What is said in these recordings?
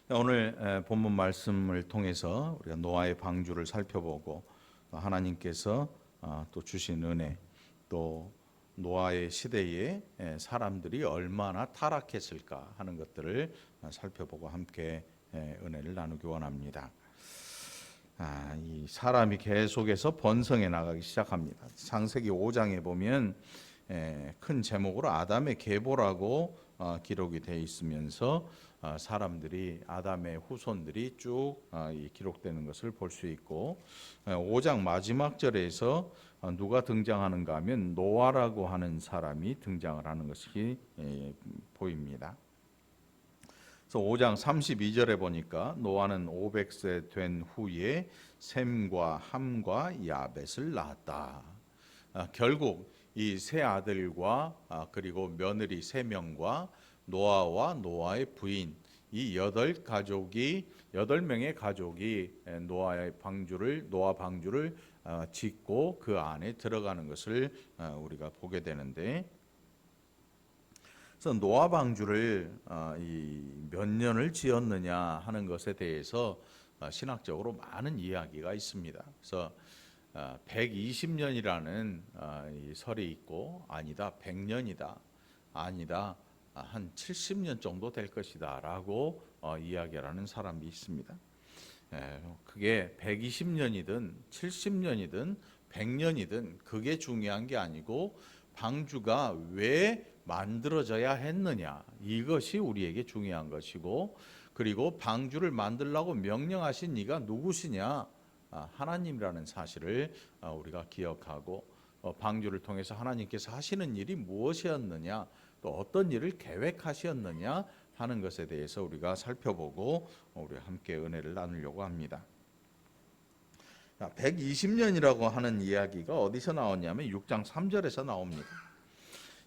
오늘 본문 말씀을 통해서 우리가 노아의 방주를 살펴보고 하나님께서 또 주신 은혜, 또 노아의 시대에 사람들이 얼마나 타락했을까 하는 것들을 살펴보고 함께 은혜를 나누기 원합니다. 이 사람이 계속해서 번성해 나가기 시작합니다. 창세기 5장에 보면 큰 제목으로 아담의 계보라고 기록이 되어 있으면서 사람들이 아담의 후손들이 쭉 기록되는 것을 볼 수 있고 5장 마지막 절에서 누가 등장하는가 하면 노아라고 하는 사람이 등장을 하는 것이 보입니다. 그래서 5장 32절에 보니까 노아는 500세 된 후에 셈과 함과 야벳을 낳았다. 결국 이 세 아들과 그리고 며느리 3명과 노아와 노아의 부인 이 8명의 가족이 노아 방주를 짓고 그 안에 들어가는 것을 우리가 보게 되는데, 그래서 노아 방주를 몇 년을 지었느냐 하는 것에 대해서 신학적으로 많은 이야기가 있습니다. 그래서 120년이라는 설이 있고, 아니다 100년이다, 아니다 한 70년 정도 될 것이다 라고 이야기하는 사람이 있습니다. 그게 120년이든 70년이든 100년이든 그게 중요한 게 아니고 방주가 왜 만들어져야 했느냐, 이것이 우리에게 중요한 것이고, 그리고 방주를 만들라고 명령하신 이가 누구시냐, 하나님이라는 사실을 우리가 기억하고, 방주를 통해서 하나님께서 하시는 일이 무엇이었느냐, 또 어떤 일을 계획하셨느냐 하는 것에 대해서 우리가 살펴보고 우리 함께 은혜를 나누려고 합니다. 120년이라고 하는 이야기가 어디서 나왔냐면 6장 3절에서 나옵니다.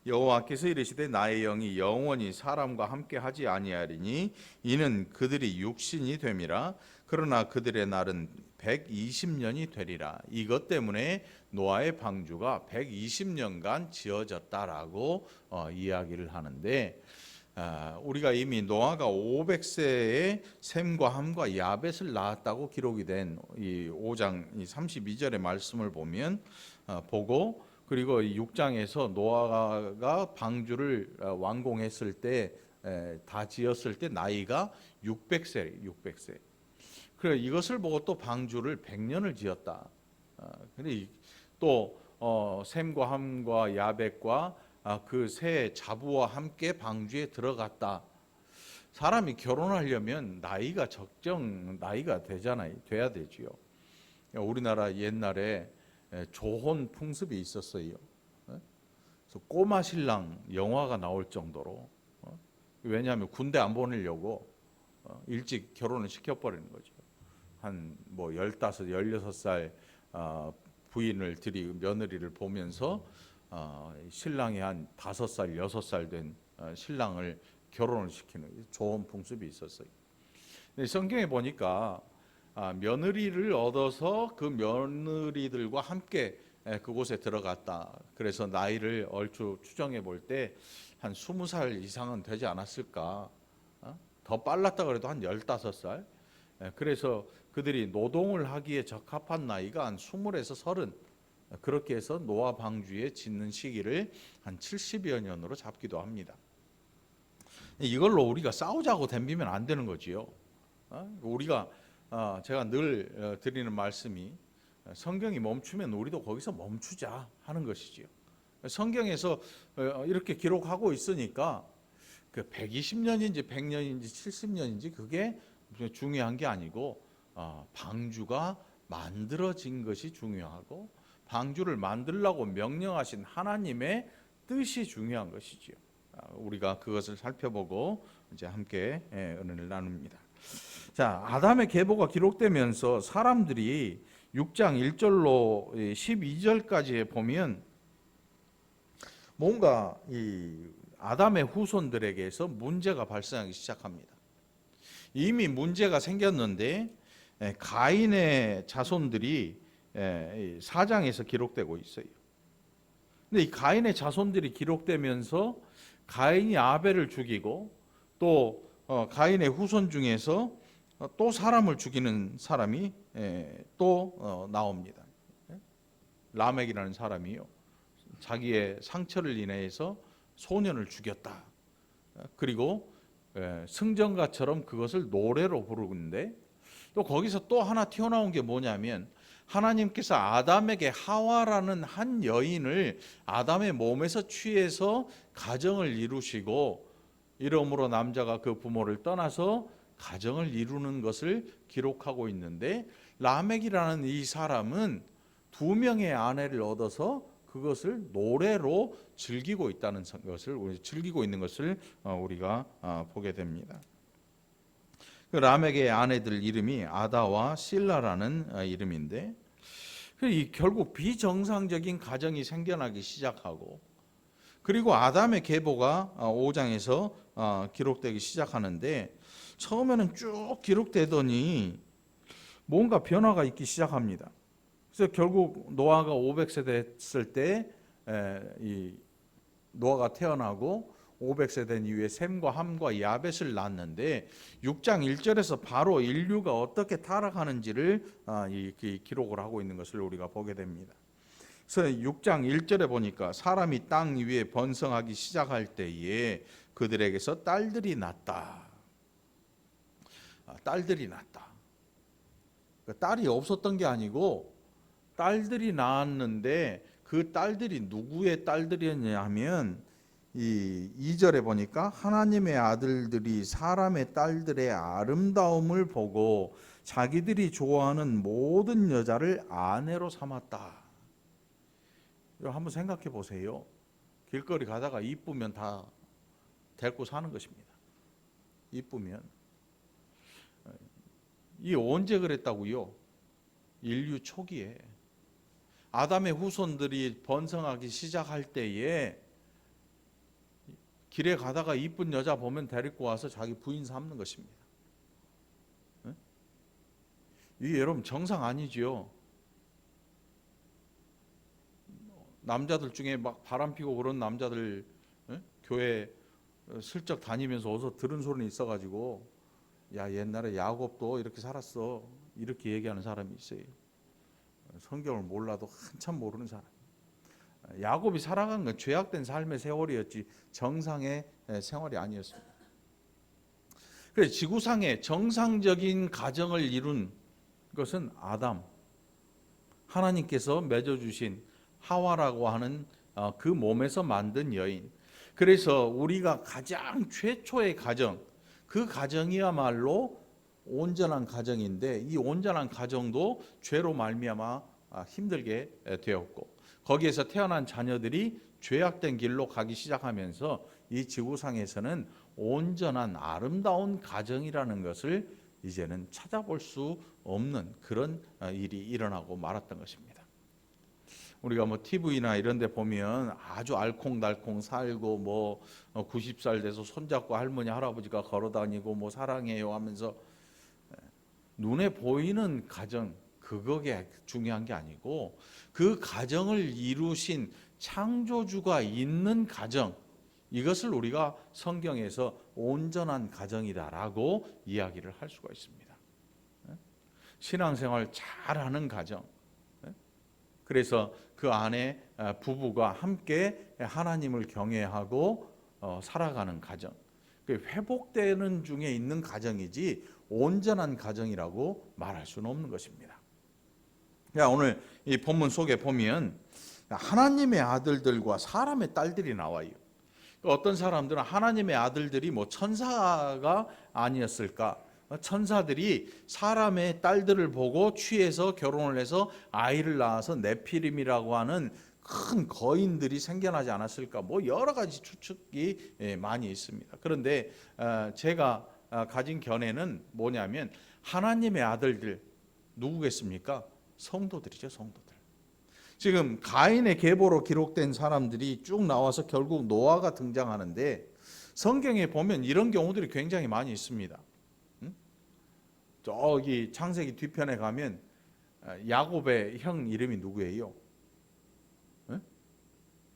여호와께서 이르시되 나의 영이 영원히 사람과 함께 하지 아니하리니 이는 그들이 육신이 됨이라. 그러나 그들의 날은 120년이 되리라. 이것 때문에 노아의 방주가 120년간 지어졌다라고 이야기를 하는데, 우리가 이미 노아가 500세에 셈과 함과 야벳을 낳았다고 기록이 된 이 5장 32절의 말씀을 보고, 그리고 6장에서 노아가 방주를 완공했을 때, 다 지었을 때 나이가 600세. 그래 이것을 보고 또 방주를 100년을 지었다. 근데 또 셈과 함과 야벳과 그 세 자부와 함께 방주에 들어갔다. 사람이 결혼하려면 나이가 적정 나이가 돼야 되지요. 우리나라 옛날에 조혼 풍습이 있었어요. 그래서 꼬마 신랑 영화가 나올 정도로, 왜냐하면 군대 안 보내려고 일찍 결혼을 시켜버리는 거죠. 한 15, 16살 부인을 며느리를 보면서 신랑이 한 5살, 6살 된 신랑을 결혼을 시키는 조혼 풍습이 있었어요. 근데 성경에 보니까 며느리를 얻어서 그 며느리들과 함께 그곳에 들어갔다. 그래서 나이를 얼추 추정해 볼 때 한 20살 이상은 되지 않았을까. 더 빨랐다 그래도 한 15살. 그래서 그들이 노동을 하기에 적합한 나이가 한 20에서 30. 그렇게 해서 노아 방주에 짓는 시기를 한 70여 년으로 잡기도 합니다. 이걸로 우리가 싸우자고 덤비면 안 되는 거지요. 우리가 제가 늘 드리는 말씀이, 성경이 멈추면 우리도 거기서 멈추자 하는 것이지요. 성경에서 이렇게 기록하고 있으니까 그 120년인지 100년인지 70년인지 그게 중요한 게 아니고, 방주가 만들어진 것이 중요하고 방주를 만들라고 명령하신 하나님의 뜻이 중요한 것이지요. 우리가 그것을 살펴보고 이제 함께 은혜를 나눕니다. 자, 아담의 계보가 기록되면서 사람들이 6장 1절로 12절까지 보면 뭔가 이 아담의 후손들에게서 문제가 발생하기 시작합니다. 이미 문제가 생겼는데 가인의 자손들이 4장에서 기록되고 있어요. 근데 이 가인의 자손들이 기록되면서 가인이 아벨을 죽이고 또 가인의 후손 중에서 또 사람을 죽이는 사람이 또 나옵니다. 라멕이라는 사람이요, 자기의 상처를 인해서 소년을 죽였다. 그리고 승전가처럼 그것을 노래로 부르는데, 또 거기서 또 하나 튀어나온 게 뭐냐면, 하나님께서 아담에게 하와라는 한 여인을 아담의 몸에서 취해서 가정을 이루시고, 이러므로 남자가 그 부모를 떠나서 가정을 이루는 것을 기록하고 있는데, 라멕이라는 이 사람은 2명의 아내를 얻어서 그것을 노래로 즐기고 있다는 것을, 즐기고 있는 것을 우리가 보게 됩니다. 그 라멕의 아내들 이름이 아다와 실라라는 이름인데, 결국 비정상적인 가정이 생겨나기 시작하고, 그리고 아담의 계보가 5장에서 기록되기 시작하는데, 처음에는 쭉 기록되더니 뭔가 변화가 있기 시작합니다. 그래서 결국 노아가 500세 됐을 때 이 노아가 태어나고, 500세 된 이후에 셈과 함과 야벳을 낳았는데, 6장 1절에서 바로 인류가 어떻게 타락하는지를 기록을 하고 있는 것을 우리가 보게 됩니다. 그래서 6장 1절에 보니까 사람이 땅 위에 번성하기 시작할 때에 그들에게서 딸들이 났다. 딸들이 났다. 딸이 없었던 게 아니고 딸들이 낳았는데, 그 딸들이 누구의 딸들이었냐 하면, 이 2절에 보니까 하나님의 아들들이 사람의 딸들의 아름다움을 보고 자기들이 좋아하는 모든 여자를 아내로 삼았다. 이거 한번 생각해 보세요. 길거리 가다가 이쁘면 다 데리고 사는 것입니다. 이쁘면. 이 언제 그랬다고요? 인류 초기에 아담의 후손들이 번성하기 시작할 때에 길에 가다가 이쁜 여자 보면 데리고 와서 자기 부인 삼는 것입니다. 이게 여러분 정상 아니지요? 남자들 중에 막 바람 피고 그런 남자들 교회 슬쩍 다니면서 어서 들은 소리는 있어가지고, 야, 옛날에 야곱도 이렇게 살았어, 이렇게 얘기하는 사람이 있어요. 성경을 몰라도 한참 모르는 사람. 야곱이 살아간 건 죄악된 삶의 세월이었지 정상의 생활이 아니었습니다. 그래서 지구상의 정상적인 가정을 이룬 것은 아담, 하나님께서 맺어주신 하와라고 하는 그 몸에서 만든 여인. 그래서 우리가 가장 최초의 가정, 그 가정이야말로 온전한 가정인데, 이 온전한 가정도 죄로 말미암아 힘들게 되었고, 거기에서 태어난 자녀들이 죄악된 길로 가기 시작하면서 이 지구상에서는 온전한 아름다운 가정이라는 것을 이제는 찾아볼 수 없는 그런 일이 일어나고 말았던 것입니다. 우리가 뭐 TV나 이런 데 보면 아주 알콩달콩 살고, 뭐 90살 돼서 손잡고 할머니 할아버지가 걸어다니고 뭐 사랑해요 하면서, 눈에 보이는 가정, 그거가 중요한 게 아니고 그 가정을 이루신 창조주가 있는 가정, 이것을 우리가 성경에서 온전한 가정이다라고 이야기를 할 수가 있습니다. 신앙생활 잘하는 가정, 그래서 그 안에 부부가 함께 하나님을 경외하고 살아가는 가정, 회복되는 중에 있는 가정이지 온전한 가정이라고 말할 수는 없는 것입니다. 오늘 이 본문 속에 보면 하나님의 아들들과 사람의 딸들이 나와요. 어떤 사람들은 하나님의 아들들이 뭐 천사가 아니었을까? 천사들이 사람의 딸들을 보고 취해서 결혼을 해서 아이를 낳아서 네피림이라고 하는 큰 거인들이 생겨나지 않았을까? 뭐 여러 가지 추측이 많이 있습니다. 그런데 제가 가진 견해는 뭐냐면, 하나님의 아들들 누구겠습니까? 성도들이죠, 성도들. 지금 가인의 계보로 기록된 사람들이 쭉 나와서 결국 노아가 등장하는데, 성경에 보면 이런 경우들이 굉장히 많이 있습니다. 저기 창세기 뒤편에 가면 야곱의 형 이름이 누구예요?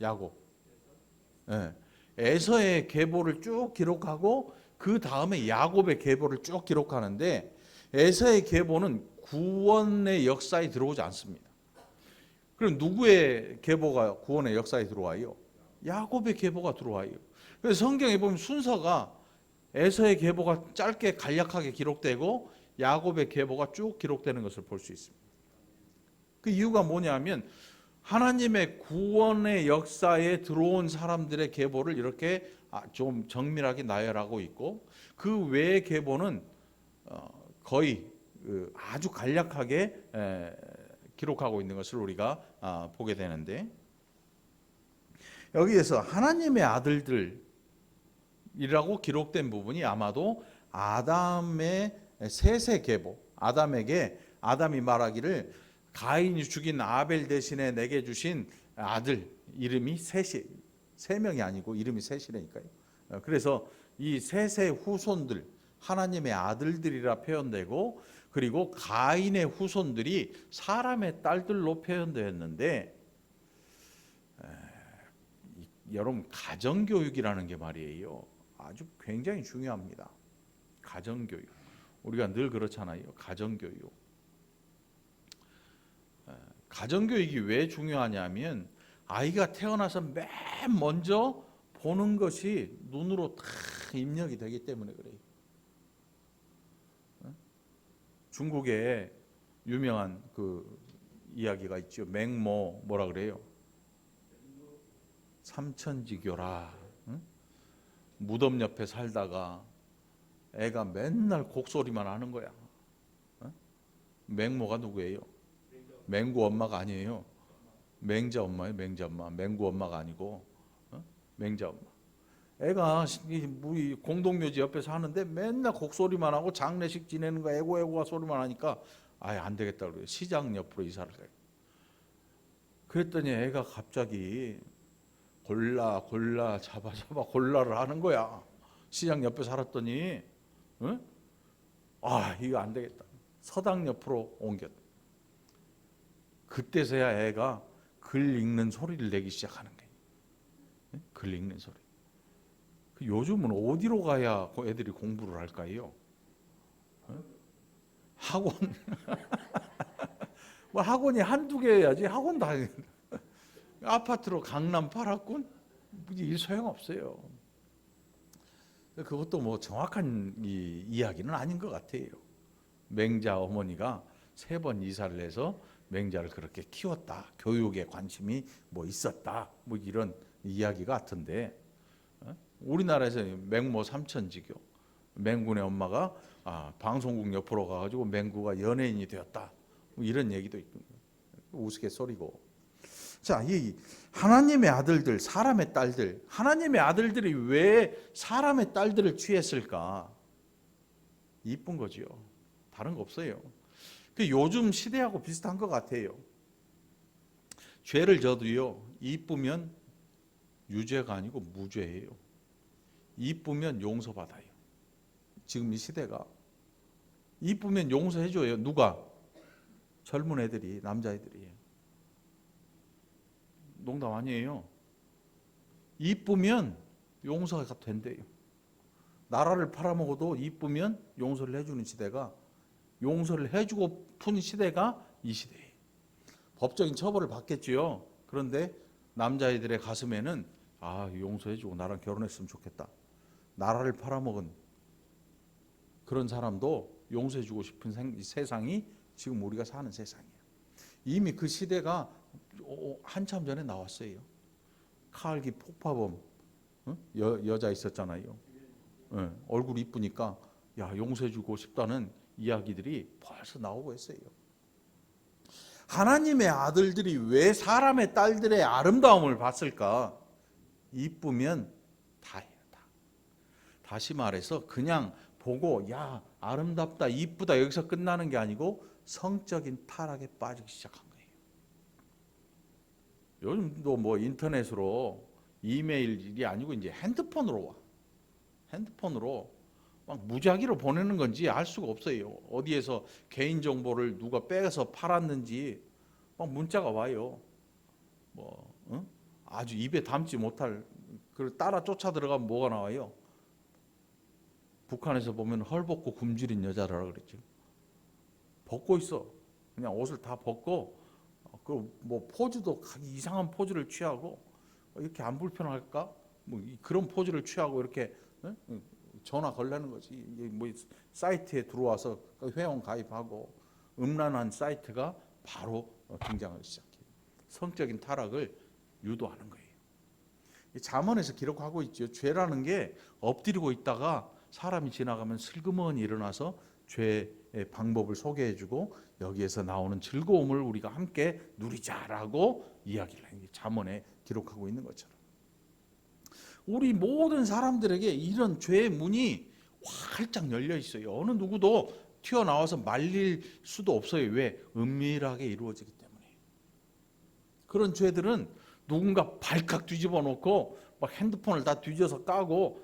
야곱. 에서의 계보를 쭉 기록하고 그 다음에 야곱의 계보를 쭉 기록하는데 에서의 계보는 구원의 역사에 들어오지 않습니다. 그럼 누구의 계보가 구원의 역사에 들어와요? 야곱의 계보가 들어와요. 그래서 성경에 보면 순서가 에서의 계보가 짧게 간략하게 기록되고 야곱의 계보가 쭉 기록되는 것을 볼 수 있습니다. 그 이유가 뭐냐면 하나님의 구원의 역사에 들어온 사람들의 계보를 이렇게 좀 정밀하게 나열하고 있고 그 외의 계보는 거의 아주 간략하게 기록하고 있는 것을 우리가 보게 되는데, 여기에서 하나님의 아들들이라고 기록된 부분이 아마도 아담의 셋의 계보, 아담이 말하기를 가인이 죽인 아벨 대신에 내게 주신 아들 이름이 셋이, 세 명이 아니고 이름이 셋이라니까요. 그래서 이 셋의 후손들, 하나님의 아들들이라 표현되고, 그리고 가인의 후손들이 사람의 딸들로 표현되었는데, 여러분 가정교육이라는 게 말이에요, 아주 굉장히 중요합니다. 가정교육, 우리가 늘 그렇잖아요. 가정교육이 왜 중요하냐면 아이가 태어나서 맨 먼저 보는 것이 눈으로 다 입력이 되기 때문에 그래요. 중국에 유명한 그 이야기가 있죠. 맹모 뭐라 그래요? 삼천지교라. 무덤 옆에 살다가 애가 맨날 곡소리만 하는 거야. 맹모가 누구예요? 맹구 엄마가 아니에요. 맹자 엄마예요. 맹자 엄마. 맹구 엄마가 아니고 맹자 엄마. 애가 공동묘지 옆에 사는데 맨날 곡소리만 하고 장례식 지내는 거 애고애고가 소리만 하니까 아예 안 되겠다 그래요. 시장 옆으로 이사를 가요. 그랬더니 애가 갑자기 골라 잡아 골라를 하는 거야. 시장 옆에 살았더니 이거 안 되겠다. 서당 옆으로 옮겼다. 그때서야 애가 글 읽는 소리를 내기 시작하는 거예요. 글 읽는 소리. 요즘은 어디로 가야 애들이 공부를 할까요? 학원. 뭐 학원이 한두 개여야지 학원 다니. 아파트로 강남 8학군? 이 소용없어요. 그것도 뭐 정확한 이야기는 아닌 것 같아요. 맹자 어머니가 3번 이사를 해서 맹자를 그렇게 키웠다. 교육에 관심이 뭐 있었다. 뭐 이런 이야기 같은데, 우리나라에서 맹모 삼천지교, 맹군의 엄마가 방송국 옆으로 가가지고 맹구가 연예인이 되었다. 뭐 이런 얘기도 있고 우스갯소리고. 자, 이 하나님의 아들들, 사람의 딸들, 하나님의 아들들이 왜 사람의 딸들을 취했을까? 이쁜 거죠. 다른 거 없어요. 요즘 시대하고 비슷한 것 같아요. 죄를 져도요, 이쁘면 유죄가 아니고 무죄예요. 이쁘면 용서받아요. 지금 이 시대가 이쁘면 용서해줘요. 누가? 젊은 애들이, 남자애들이. 농담 아니에요. 이쁘면 용서가 된대요. 나라를 팔아먹어도 이쁘면 용서를 해주는 시대가, 용서를 해주고 푼 시대가 이 시대예요. 법적인 처벌을 받겠지요. 그런데 남자애들의 가슴에는 용서해주고 나랑 결혼했으면 좋겠다. 나라를 팔아먹은 그런 사람도 용서해주고 싶은 세상이 지금 우리가 사는 세상이에요. 이미 그 시대가 한참 전에 나왔어요. 카알기 폭파범 여자 있었잖아요. 얼굴 이쁘니까 용서해주고 싶다는 이야기들이 벌써 나오고 있어요. 하나님의 아들들이 왜 사람의 딸들의 아름다움을 봤을까? 이쁘면 다예요. 다시 말해서 그냥 보고 아름답다, 이쁘다 여기서 끝나는 게 아니고 성적인 타락에 빠지기 시작한 거예요. 요즘도 뭐 인터넷으로 이메일이 아니고 이제 핸드폰으로 와. 핸드폰으로 막 무작위로 보내는 건지 알 수가 없어요. 어디에서 개인 정보를 누가 빼서 팔았는지 막 문자가 와요. 아주 입에 담지 못할, 그걸 따라 쫓아 들어가면 뭐가 나와요? 북한에서 보면 헐벗고 굶주린 여자라고 그랬죠. 벗고 있어. 그냥 옷을 다 벗고 그 뭐 포즈도 이상한 포즈를 취하고 이렇게 안 불편할까? 뭐 그런 포즈를 취하고 이렇게 전화 걸려는 거지. 이게 뭐 사이트에 들어와서 회원 가입하고 음란한 사이트가 바로 등장하기 시작해요. 성적인 타락을 유도하는 거예요. 잠언에서 기록하고 있죠. 죄라는 게 엎드리고 있다가 사람이 지나가면 슬그머니 일어나서 죄의 방법을 소개해주고 여기에서 나오는 즐거움을 우리가 함께 누리자라고 이야기를 해요. 잠언에 기록하고 있는 것처럼 우리 모든 사람들에게 이런 죄의 문이 활짝 열려 있어요. 어느 누구도 튀어나와서 말릴 수도 없어요. 왜? 은밀하게 이루어지기 때문에. 그런 죄들은 누군가 발칵 뒤집어 놓고 막 핸드폰을 다 뒤져서 까고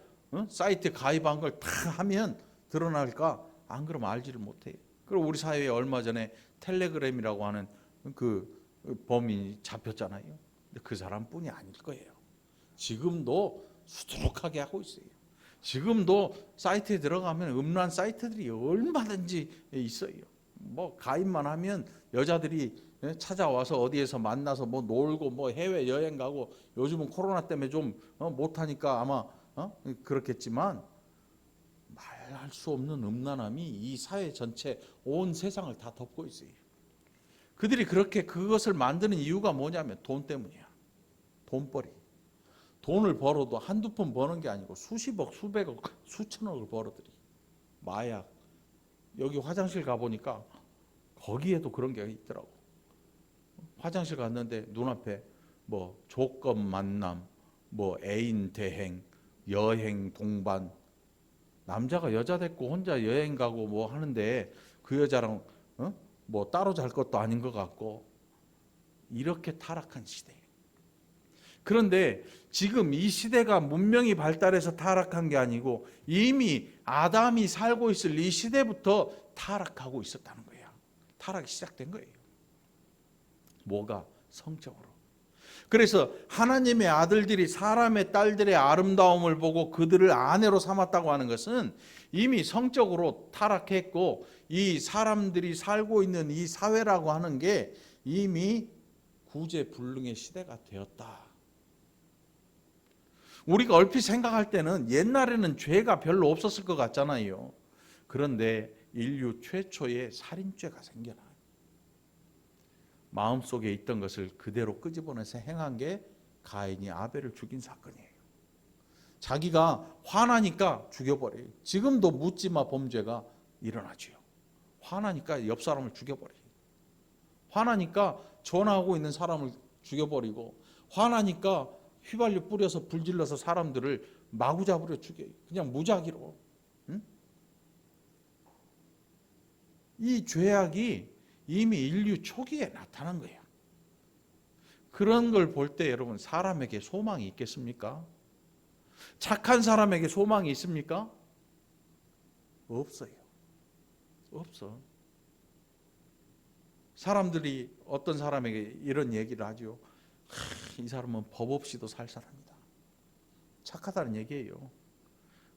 사이트에 가입한 걸 다 하면 드러날까? 안 그러면 알지를 못해요. 그리고 우리 사회에 얼마 전에 텔레그램이라고 하는 그 범인이 잡혔잖아요. 근데 그 사람뿐이 아닐 거예요. 지금도 수두룩하게 하고 있어요. 지금도 사이트에 들어가면 음란 사이트들이 얼마든지 있어요. 뭐 가입만 하면 여자들이 찾아와서 어디에서 만나서 뭐 놀고 뭐 해외 여행 가고 요즘은 코로나 때문에 좀 못하니까 아마 그렇겠지만 말할 수 없는 음란함이 이 사회 전체 온 세상을 다 덮고 있어요. 그들이 그렇게 그것을 만드는 이유가 뭐냐면 돈 때문이야. 돈벌이. 돈을 벌어도 한두 푼 버는 게 아니고 수십억, 수백억, 수천억을 벌어들이. 마약. 여기 화장실 가보니까 거기에도 그런 게 있더라고. 화장실 갔는데 눈앞에 뭐 조건 만남, 뭐 애인 대행, 여행 동반. 남자가 여자 데리고 혼자 여행 가고 뭐 하는데 그 여자랑 뭐 따로 잘 것도 아닌 것 같고 이렇게 타락한 시대. 그런데 지금 이 시대가 문명이 발달해서 타락한 게 아니고 이미 아담이 살고 있을 이 시대부터 타락하고 있었다는 거예요. 타락이 시작된 거예요. 뭐가? 성적으로. 그래서 하나님의 아들들이 사람의 딸들의 아름다움을 보고 그들을 아내로 삼았다고 하는 것은 이미 성적으로 타락했고 이 사람들이 살고 있는 이 사회라고 하는 게 이미 구제불능의 시대가 되었다. 우리가 얼핏 생각할 때는 옛날에는 죄가 별로 없었을 것 같잖아요. 그런데 인류 최초의 살인죄가 생겨나요. 마음속에 있던 것을 그대로 끄집어내서 행한 게 가인이 아벨을 죽인 사건이에요. 자기가 화나니까 죽여버려요. 지금도 묻지마 범죄가 일어나죠. 화나니까 옆 사람을 죽여버려요. 화나니까 전화하고 있는 사람을 죽여버리고 화나니까 휘발유 뿌려서 불질러서 사람들을 마구잡이로 죽여요. 그냥 무작위로. 응? 이 죄악이 이미 인류 초기에 나타난 거예요. 그런 걸 볼 때 여러분 사람에게 소망이 있겠습니까? 착한 사람에게 소망이 있습니까? 없어요. 없어. 사람들이 어떤 사람에게 이런 얘기를 하죠. 이 사람은 법 없이도 살 사람이다. 착하다는 얘기예요.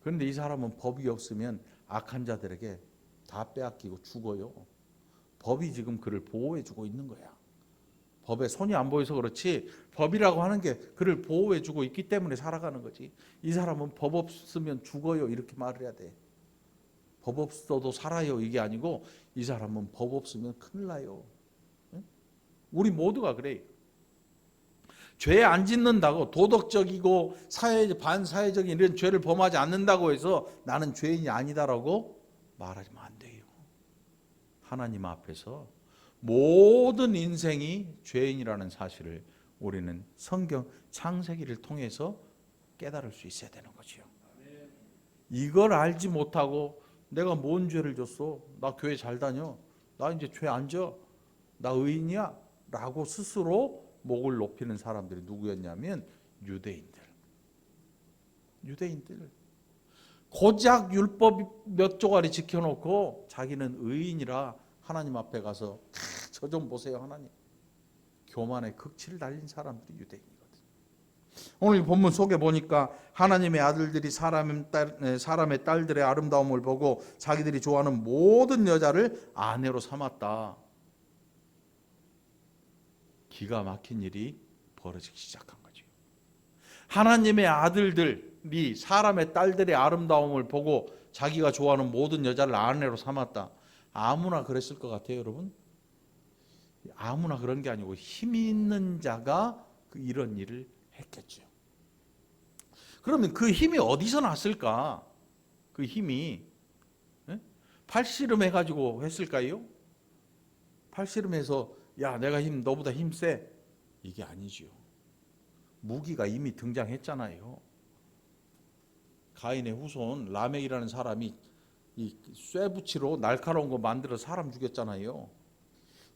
그런데 이 사람은 법이 없으면 악한 자들에게 다 빼앗기고 죽어요. 법이 지금 그를 보호해주고 있는 거야. 법에 손이 안 보여서 그렇지 법이라고 하는 게 그를 보호해주고 있기 때문에 살아가는 거지. 이 사람은 법 없으면 죽어요 이렇게 말을 해야 돼. 법 없어도 살아요 이게 아니고 이 사람은 법 없으면 큰일 나요. 우리 모두가 그래요. 죄 안 짓는다고 도덕적이고 반사회적인 이런 죄를 범하지 않는다고 해서 나는 죄인이 아니다라고 말하면 안 돼요. 하나님 앞에서 모든 인생이 죄인이라는 사실을 우리는 성경 창세기를 통해서 깨달을 수 있어야 되는 거죠. 이걸 알지 못하고 내가 뭔 죄를 졌어? 나 교회 잘 다녀. 나 이제 죄 안 져. 나 의인이야. 라고 스스로 목을 높이는 사람들이 누구였냐면 유대인들. 고작 율법 몇 조가리 지켜놓고 자기는 의인이라 하나님 앞에 가서 저 좀 보세요 하나님. 교만의 극치를 달린 사람들이 유대인이거든. 오늘 본문 속에 보니까 하나님의 아들들이 사람의 딸들의 아름다움을 보고 자기들이 좋아하는 모든 여자를 아내로 삼았다. 기가 막힌 일이 벌어지기 시작한 거죠. 하나님의 아들들이 사람의 딸들의 아름다움을 보고 자기가 좋아하는 모든 여자를 아내로 삼았다. 아무나 그랬을 것 같아요, 여러분? 아무나 그런 게 아니고 힘이 있는 자가 이런 일을 했겠죠. 그러면 그 힘이 어디서 났을까? 그 힘이 팔씨름 해가지고 했을까요? 팔씨름해서 야 내가 너보다 힘 세? 이게 아니지요. 무기가 이미 등장했잖아요. 가인의 후손 라멕이라는 사람이 이 쇠붙이로 날카로운 거 만들어 사람 죽였잖아요.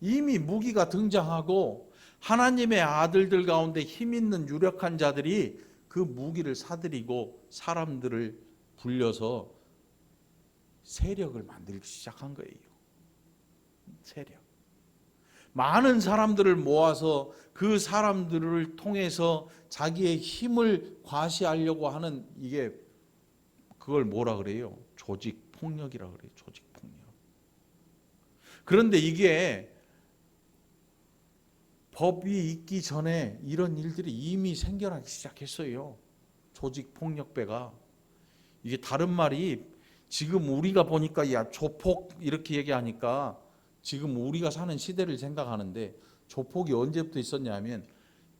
이미 무기가 등장하고 하나님의 아들들 가운데 힘 있는 유력한 자들이 그 무기를 사들이고 사람들을 불려서 세력을 만들기 시작한 거예요. 세력. 많은 사람들을 모아서 그 사람들을 통해서 자기의 힘을 과시하려고 하는 그걸 뭐라 그래요? 조직 폭력이라 그래요. 조직 폭력. 그런데 이게 법이 있기 전에 이런 일들이 이미 생겨나기 시작했어요. 조직 폭력배가. 이게 다른 말이 지금 우리가 보니까 야 조폭 이렇게 얘기하니까 지금 우리가 사는 시대를 생각하는데 조폭이 언제부터 있었냐면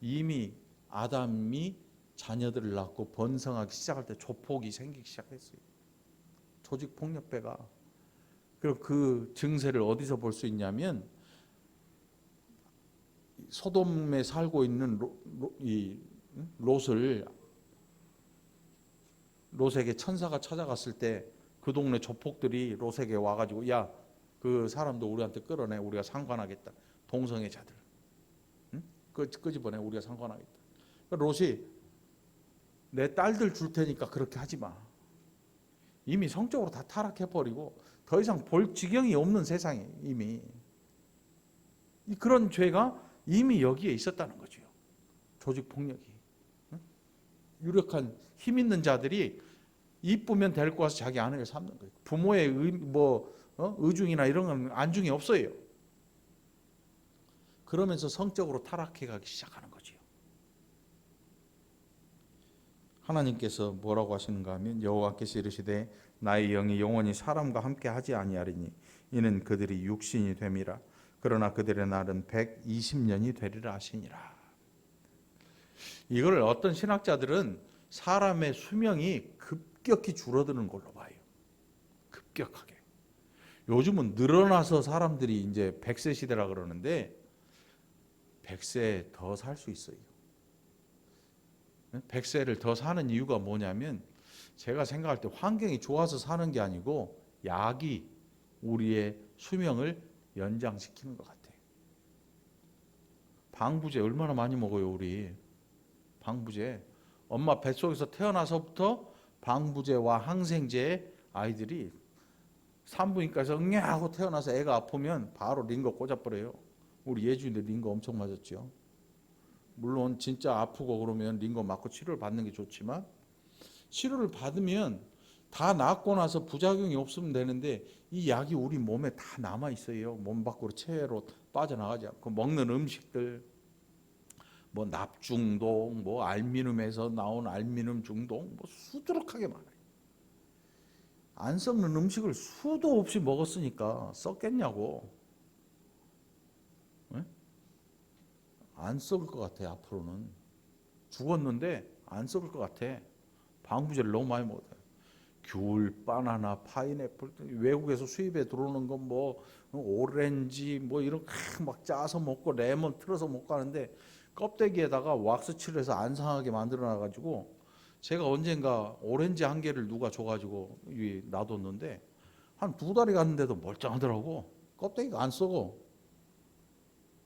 이미 아담이 자녀들을 낳고 번성하기 시작할 때 조폭이 생기기 시작했어요. 조직 폭력배가. 그리고 그 증세를 어디서 볼 수 있냐면 소돔에 살고 있는 롯에게 천사가 찾아갔을 때 그 동네 조폭들이 롯에게 와가지고 야 그 사람도 우리한테 끌어내 우리가 상관하겠다. 동성애자들 끄집어내 우리가 상관하겠다. 롯이 내 딸들 줄 테니까 그렇게 하지 마. 이미 성적으로 다 타락해버리고 더 이상 볼 지경이 없는 세상에 이미 그런 죄가 이미 여기에 있었다는 거죠. 조직 폭력이. 유력한 힘 있는 자들이 이쁘면 데리고 와서 자기 아내를 삼는 거예요. 부모의 의중이나 이런 건 안중이 없어요. 그러면서 성적으로 타락해 가기 시작하는 거죠. 하나님께서 뭐라고 하시는가 하면 여호와께서 이르시되 나의 영이 영원히 사람과 함께 하지 아니하리니 이는 그들이 육신이 됨이라. 그러나 그들의 날은 120년이 되리라 하시니라. 이걸 어떤 신학자들은 사람의 수명이 급격히 줄어드는 걸로 봐요. 급격하게. 요즘은 늘어나서 사람들이 이제 100세 시대라 그러는데 100세 더 살 수 있어요. 100세를 더 사는 이유가 뭐냐면 제가 생각할 때 환경이 좋아서 사는 게 아니고 약이 우리의 수명을 연장시키는 것 같아요. 방부제 얼마나 많이 먹어요 우리. 방부제. 엄마 뱃속에서 태어나서부터 방부제와 항생제에 아이들이 산부인과에서 응애하고 태어나서 애가 아프면 바로 링거 꽂아버려요. 우리 예주인데 링거 엄청 맞았죠. 물론 진짜 아프고 그러면 링거 맞고 치료를 받는 게 좋지만 치료를 받으면 다 낫고 나서 부작용이 없으면 되는데 이 약이 우리 몸에 다 남아 있어요. 몸 밖으로 체외로 빠져나가지 않고 먹는 음식들 뭐 납중독, 뭐 알미늄에서 나온 알미늄 중독, 뭐 수두룩하게 많아요. 안 썩는 음식을 수도 없이 먹었으니까 썩겠냐고. 네? 안 썩을 것 같아. 앞으로는 죽었는데 안 썩을 것 같아. 방부제를 너무 많이 먹어요. 귤, 바나나, 파인애플, 외국에서 수입에 들어오는 건 뭐 오렌지 뭐 이런 막 짜서 먹고 레몬 틀어서 먹고 하는데 껍데기에다가 왁스 칠해서 안 상하게 만들어 놔가지고 제가 언젠가 오렌지 한 개를 누가 줘가지고 놔뒀는데 한 2달이 갔는데도 멀쩡하더라고. 껍데기가 안 썩어.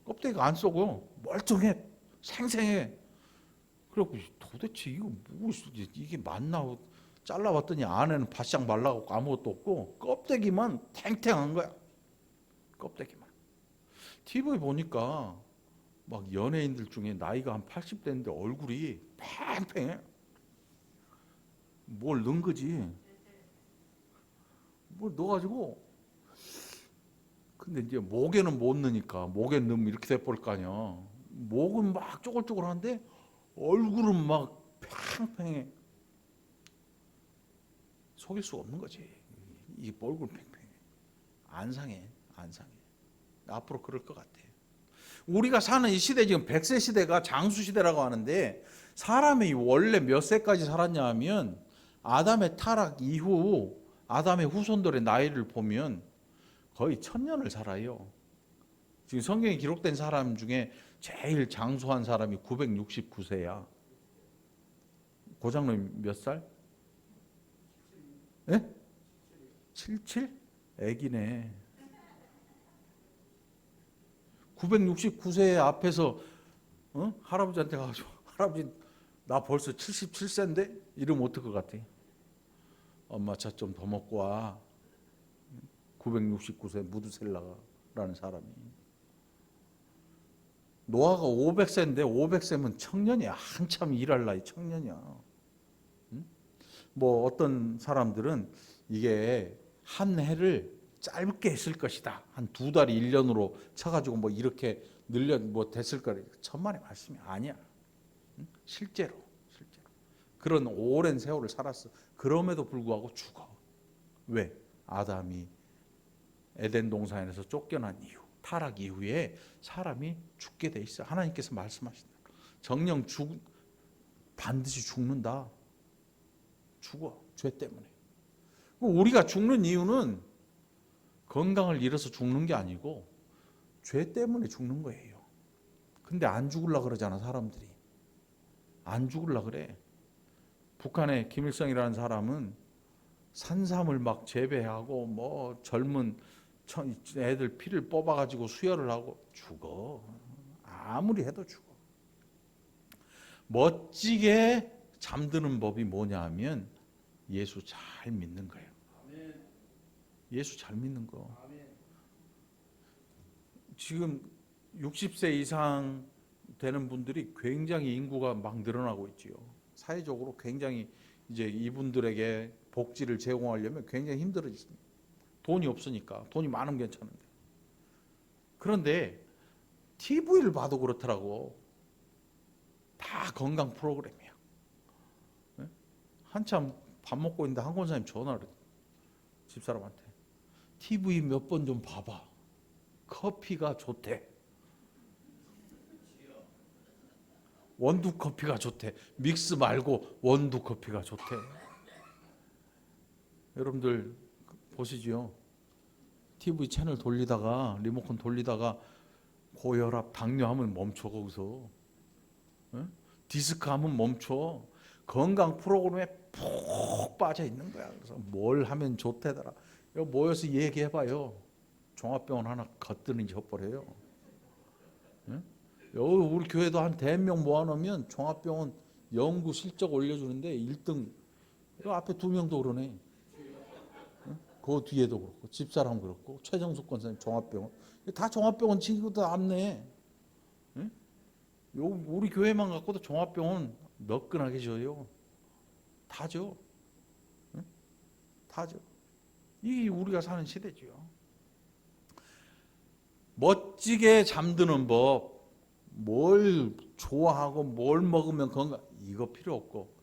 껍데기가 안 썩어. 멀쩡해. 생생해. 그래갖고 도대체 이거 이게 맞나? 잘라봤더니 안에는 바싹 말라갖고 아무것도 없고 껍데기만 탱탱한 거야. 껍데기만. TV 보니까 막 연예인들 중에 나이가 한 80대인데 얼굴이 팽팽해. 뭘 넣은 거지. 뭘 넣어가지고. 근데 이제 목에는 못 넣으니까 목에 넣으면 이렇게 돼버릴 거 아니야. 목은 막 쪼글쪼글한데 얼굴은 막 팽팽해. 속일 수가 없는 거지. 이게 얼굴 팽팽해. 안 상해. 안 상해. 앞으로 그럴 것 같아. 우리가 사는 이 시대 지금 100세 시대가 장수 시대라고 하는데 사람이 원래 몇 세까지 살았냐 하면 아담의 타락 이후 아담의 후손들의 나이를 보면 거의 1000년을 살아요. 지금 성경에 기록된 사람 중에 제일 장수한 사람이 969세야. 고장님 몇 살? 예? 77? 애기네. 969세 앞에서 할아버지한테 가가지고 할아버지 나 벌써 77세인데? 이러면 어떨 것 같아? 엄마 차 좀 더 먹고 와. 969세 무드셀라라는 사람이. 노아가 500세인데 500세면 청년이야. 한참 일할 나이 청년이야. 뭐 어떤 사람들은 이게 한 해를 짧게 했을 것이다. 한 2달이 1년으로 쳐가지고 뭐 이렇게 늘려 뭐 됐을 거래. 천만의 말씀이 아니야. 실제로 그런 오랜 세월을 살았어. 그럼에도 불구하고 죽어. 왜? 아담이 에덴 동산에서 쫓겨난 이후, 타락 이후에 사람이 죽게 돼 있어. 하나님께서 말씀하신다. 정령 반드시 죽는다. 죽어. 죄 때문에. 우리가 죽는 이유는 건강을 잃어서 죽는 게 아니고 죄 때문에 죽는 거예요. 근데 안 죽으려고 그러잖아, 사람들이. 안 죽으려고 그래. 북한의 김일성이라는 사람은 산삼을 막 재배하고 뭐 젊은 애들 피를 뽑아가지고 수혈을 하고 죽어. 아무리 해도 죽어. 멋지게 잠드는 법이 뭐냐 하면 예수 잘 믿는 거예요. 예수 잘 믿는 거. 지금 60세 이상 되는 분들이 굉장히 인구가 막 늘어나고 있지요. 사회적으로 굉장히 이제 이분들에게 복지를 제공하려면 굉장히 힘들어졌습니다. 돈이 없으니까. 돈이 많으면 괜찮은데. 그런데 TV를 봐도 그렇더라고. 다 건강 프로그램이야. 한참 밥 먹고 있는데 한 권사님 전화를 해. 집사람한테. TV 몇 번 좀 봐봐. 커피가 좋대. 원두 커피가 좋대. 믹스 말고 원두 커피가 좋대. 여러분들 보시죠. TV 채널 돌리다가 리모컨 돌리다가 고혈압, 당뇨 하면 멈춰 거기서. 디스크 하면 멈춰. 건강 프로그램에 푹 빠져 있는 거야. 그래서 뭘 하면 좋대더라. 여기 모여서 얘기해봐요. 종합병원 하나 걷드는지 헛버려요. 여기 우리 교회도 한 100명 모아놓으면 종합병원 연구 실적 올려주는데 1등. 요 앞에 2명도 그러네. 그 뒤에도 그렇고 집사람 그렇고 최정숙 권사님 종합병원. 다 종합병원 친구도 안네. 우리 교회만 갖고도 종합병원 몇건하게 줘요. 다 줘. 다 줘. 이게 우리가 사는 시대지요. 멋지게 잠드는 법, 뭘 좋아하고 뭘 먹으면 건강, 이거 필요 없고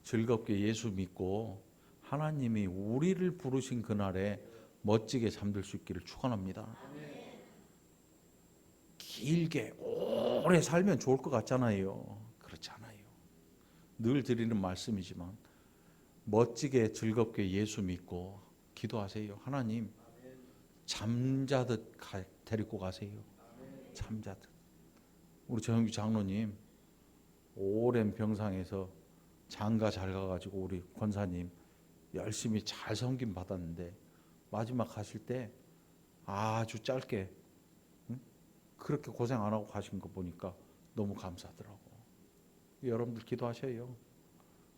즐겁게 예수 믿고 하나님이 우리를 부르신 그날에 멋지게 잠들 수 있기를 축원합니다. 길게 오래 살면 좋을 것 같잖아요. 그렇지 않아요. 늘 드리는 말씀이지만 멋지게 즐겁게 예수 믿고 기도하세요. 하나님 잠자듯 데리고 가세요. 잠자듯. 우리 정규 장로님 오랜 병상에서 장가 잘 가가지고 우리 권사님 열심히 잘 섬김 받았는데 마지막 가실 때 아주 짧게 그렇게 고생 안 하고 가신 거 보니까 너무 감사하더라고. 여러분들 기도하셔요.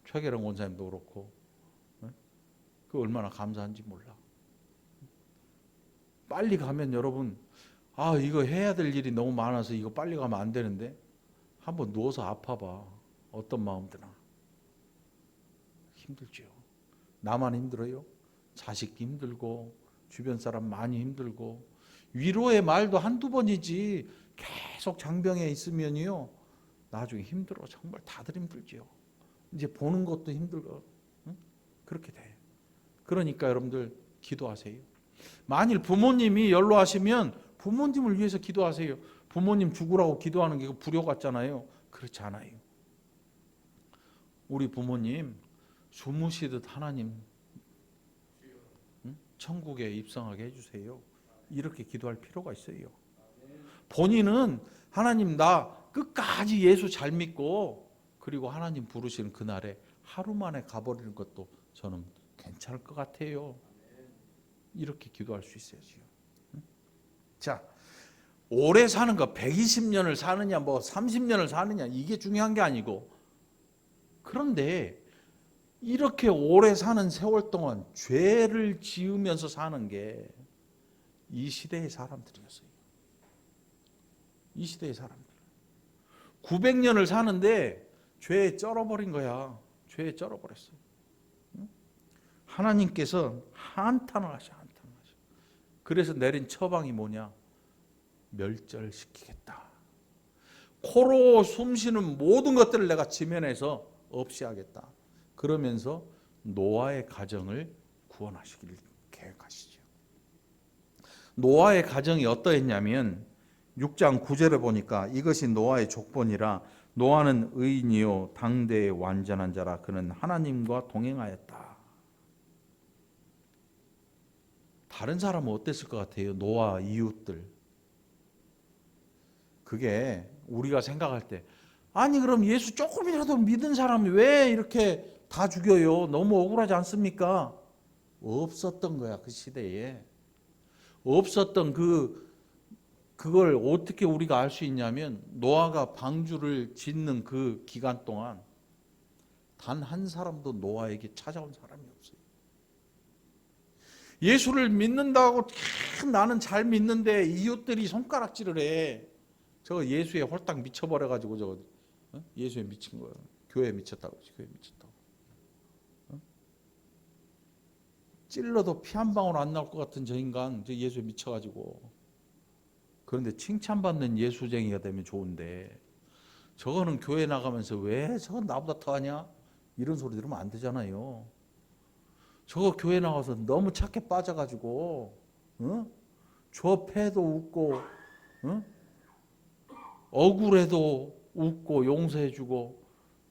최계령 원사님도 그렇고 그 얼마나 감사한지 몰라. 빨리 가면 여러분 이거 해야 될 일이 너무 많아서 이거 빨리 가면 안 되는데 한번 누워서 아파봐. 어떤 마음 드나? 힘들죠. 나만 힘들어요? 자식도 힘들고 주변 사람 많이 힘들고 위로의 말도 한두 번이지 계속 장병에 있으면요 나중에 힘들어. 정말 다들 힘들죠. 이제 보는 것도 힘들고 응? 그렇게 돼. 그러니까 여러분들 기도하세요. 만일 부모님이 연로하시면 부모님을 위해서 기도하세요. 부모님 죽으라고 기도하는 게 불효 같잖아요. 그렇지 않아요. 우리 부모님 주무시듯 하나님 천국에 입성하게 해주세요. 이렇게 기도할 필요가 있어요. 본인은 하나님 나 끝까지 예수 잘 믿고 그리고 하나님 부르시는 그날에 하루 만에 가버리는 것도 저는 괜찮을 것 같아요. 이렇게 기도할 수 있어야죠. 자, 오래 사는 거 120년을 사느냐 뭐 30년을 사느냐 이게 중요한 게 아니고 그런데 이렇게 오래 사는 세월 동안 죄를 지으면서 사는 게 이 시대의 사람들이었어요. 이 시대의 사람들. 900년을 사는데 죄에 쩔어버린 거야. 죄에 쩔어버렸어요. 하나님께서 한탄을 하셔. 그래서 내린 처방이 뭐냐? 멸절시키겠다. 코로 숨쉬는 모든 것들을 내가 지면에서 없이 하겠다. 그러면서 노아의 가정을 구원하시길 계획하시죠. 노아의 가정이 어떠했냐면 6장 9절에 보니까 이것이 노아의 족본이라 노아는 의인이요 당대의 완전한 자라 그는 하나님과 동행하였다. 다른 사람은 어땠을 것 같아요? 노아 이웃들. 그게 우리가 생각할 때 아니 그럼 예수 조금이라도 믿은 사람이 왜 이렇게 다 죽여요? 너무 억울하지 않습니까? 없었던 거야 그 시대에. 없었던 그걸 어떻게 우리가 알 수 있냐면 노아가 방주를 짓는 그 기간 동안 단 한 사람도 노아에게 찾아온 사람이 없어요. 예수를 믿는다고 나는 잘 믿는데 이웃들이 손가락질을 해. 저거 예수에 홀딱 미쳐버려가지고 저거 예수에 미친 거예요. 교회에 미쳤다고. 교회에 미쳤다고. 찔러도 피 한 방울 안 나올 것 같은 저 인간 저 예수에 미쳐가지고. 그런데 칭찬받는 예수쟁이가 되면 좋은데 저거는 교회 나가면서 왜 저건 나보다 더하냐? 이런 소리 들으면 안 되잖아요. 저거 교회 나가서 너무 착해 빠져가지고 저 패도 웃고 억울해도 웃고 용서해주고